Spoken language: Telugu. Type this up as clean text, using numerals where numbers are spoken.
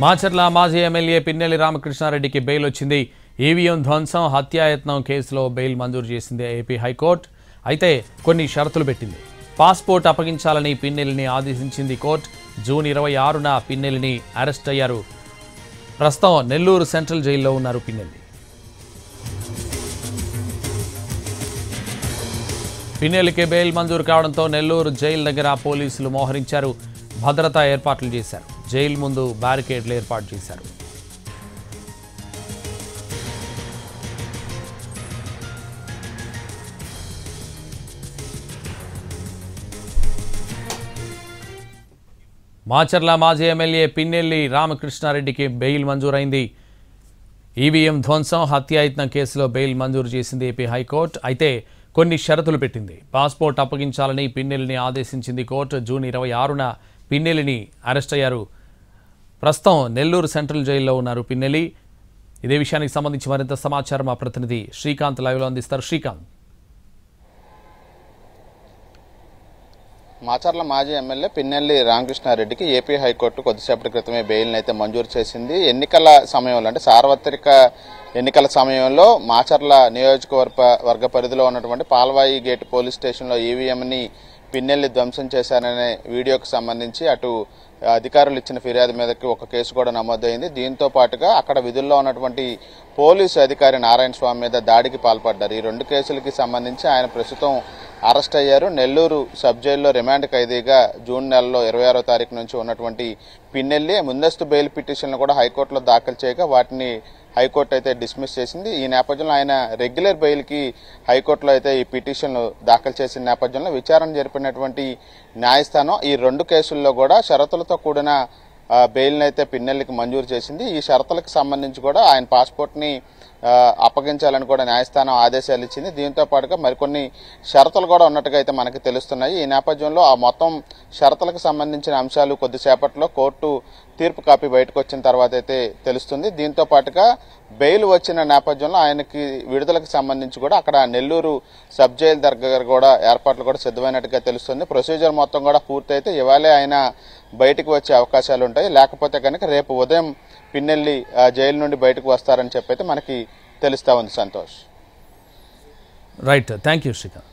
మాచర్ల మాజీ ఎమ్మెల్యే పిన్నెల్లి రామకృష్ణారెడ్డికి బెయిల్ వచ్చింది. ఈవీఎం ధ్వంసం హత్యాయత్నం కేసులో బెయిల్ మంజూరు చేసింది ఏపీ హైకోర్టు. అయితే కొన్ని షరతులు పెట్టింది. పాస్పోర్ట్ అప్పగించాలని పిన్నెల్లిని ఆదేశించింది కోర్టు. జూన్ 26న పిన్నెల్లిని అరెస్ట్ అయ్యారు. ప్రస్తుతం నెల్లూరు సెంట్రల్ జైల్లో ఉన్నారు పిన్నెల్లి. పిన్నెల్లికి బెయిల్ మంజూరు కావడంతో నెల్లూరు జైలు దగ్గర పోలీసులు మోహరించారు. భద్రతా ఏర్పాట్లు చేశారు. జైలు ముందు బ్యారికేడ్లు ఏర్పాటు చేశారు. మాచర్ల మాజీ ఎమ్మెల్యే పిన్నెల్లి రామకృష్ణారెడ్డికి బెయిల్ మంజూరైంది. ఈవీఎం ధ్వంసం హత్యాయత్నం కేసులో బెయిల్ మంజూరు చేసింది ఏపీ హైకోర్టు. అయితే కొన్ని షరతులు పెట్టింది. పాస్పోర్ట్ అప్పగించాలని పిన్నెల్లిని ఆదేశించింది కోర్టు. జూన్ 26న పిన్నెల్లిని అరెస్ట్ అయ్యారు. ప్రస్తుతం నెల్లూరు సెంట్రల్ జైల్లో ఉన్నారు పిన్నెల్లి. ఇదే విషయానికి సంబంధించి మరింత సమాచారం మా ప్రతినిధి శ్రీకాంత్ లైవ్లో అందిస్తారు. శ్రీకాంత్, మాచర్ల మాజీ ఎమ్మెల్యే పిన్నెల్లి రామకృష్ణారెడ్డికి ఏపీ హైకోర్టు కొద్దిసేపటి క్రితమే బెయిల్ని అయితే మంజూరు చేసింది. ఎన్నికల సమయంలో అంటే సార్వత్రిక ఎన్నికల సమయంలో మాచర్ల నియోజకవర్గ పరిధిలో ఉన్నటువంటి పాల్వాయి గేట్ పోలీస్ స్టేషన్లో ఈవీఎంని పిన్నెల్లి ధ్వంసం చేశారనే వీడియోకి సంబంధించి అటు అధికారులు ఇచ్చిన ఫిర్యాదు మీదకి ఒక కేసు కూడా నమోదైంది. దీంతో పాటుగా అక్కడ విధుల్లో ఉన్నటువంటి పోలీసు అధికారి నారాయణ స్వామి మీద దాడికి పాల్పడ్డారు. ఈ రెండు కేసులకి సంబంధించి ఆయన ప్రస్తుతం అరెస్ట్ అయ్యారు. నెల్లూరు సబ్ జైల్లో రిమాండ్ ఖైదీగా జూన్ నెలలో 26వ తారీఖు నుంచి ఉన్నటువంటి పిన్నెల్లి ముందస్తు బెయిల్ పిటిషన్లు కూడా హైకోర్టులో దాఖలు చేయగా వాటిని హైకోర్టు అయితే డిస్మిస్ చేసింది. ఈ నేపథ్యంలో ఆయన రెగ్యులర్ బెయిల్కి హైకోర్టులో అయితే ఈ పిటిషన్లు దాఖలు చేసిన నేపథ్యంలో విచారణ జరిపినటువంటి న్యాయస్థానం ఈ రెండు కేసుల్లో కూడా షరతులతో కూడిన బెయిల్ని అయితే పిన్నెల్లికి మంజూరు చేసింది. ఈ షరతులకు సంబంధించి కూడా ఆయన పాస్పోర్ట్ని అప్పగించాలని కూడా న్యాయస్థానం ఆదేశాలు ఇచ్చింది. దీంతో పాటుగా మరికొన్ని షరతులు కూడా ఉన్నట్టుగా అయితే మనకి తెలుస్తున్నాయి. ఈ నేపథ్యంలో ఆ మొత్తం షరతులకు సంబంధించిన అంశాలు కొద్దిసేపట్లో కోర్టు తీర్పు కాపీ బయటకు వచ్చిన తర్వాత అయితే తెలుస్తుంది. దీంతో పాటుగా బెయిల్ వచ్చిన నేపథ్యంలో ఆయనకి విడుదలకు సంబంధించి కూడా అక్కడ నెల్లూరు సబ్ జైలు దగ్గర కూడా ఏర్పాట్లు కూడా సిద్ధమైనట్టుగా తెలుస్తుంది. ప్రొసీజర్ మొత్తం కూడా పూర్తయితే ఇవాళే ఆయన బయటకు వచ్చే అవకాశాలు ఉంటాయి. లేకపోతే కనుక రేపు ఉదయం పిన్నెల్లి జైలు నుండి బయటకు వస్తారని చెప్పైతే మనకి తెలుస్తా ఉంది. Santosh. Right, thank you Srikanth.